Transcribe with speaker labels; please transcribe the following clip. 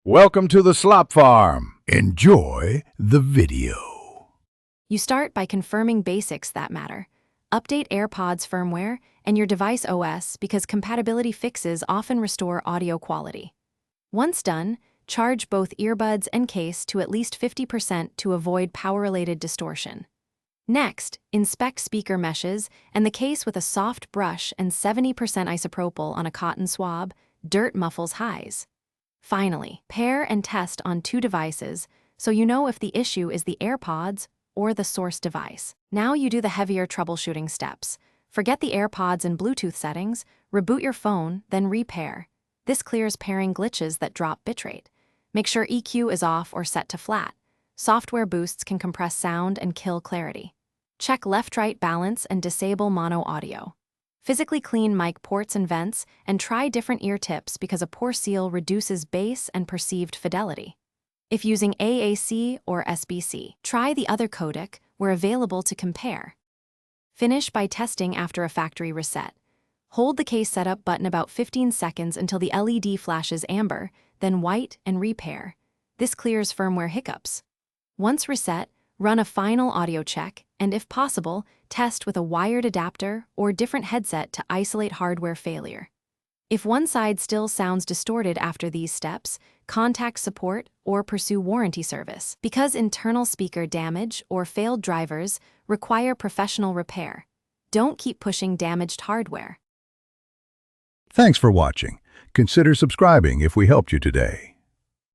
Speaker 1: Welcome to the Slop Farm. Enjoy the video.
Speaker 2: You start by confirming basics that matter. Update Airpods firmware and your device OS because compatibility fixes often restore audio quality. Once done, charge both earbuds and case to at least 50% to avoid power-related distortion. Next, inspect speaker meshes and the case with a soft brush and 70% isopropyl on a cotton swab. Dirt muffles highs. Finally, pair and test on two devices so you know if the issue is the Airpods or the source device. Now you do the heavier troubleshooting steps. Forget the Airpods and Bluetooth settings, reboot your phone, then repair. This clears pairing glitches that drop bitrate. Make sure EQ is off or set to flat. Software boosts can compress sound and kill clarity. Check left-right balance and disable mono audio. Physically clean mic ports and vents and try different ear tips because a poor seal reduces bass and perceived fidelity. If using AAC or SBC, try the other codec where available to compare. Finish by testing after a factory reset. Hold the case setup button about 15 seconds until the LED flashes amber, then white and repair. This clears firmware hiccups. Once reset, run a final audio check and, if possible, test with a wired adapter or different headset to isolate hardware failure. If one side still sounds distorted after these steps, contact support or pursue warranty service because internal speaker damage or failed drivers require professional repair. Don't keep pushing damaged hardware.
Speaker 1: Thanks for watching. Consider subscribing if we helped you today.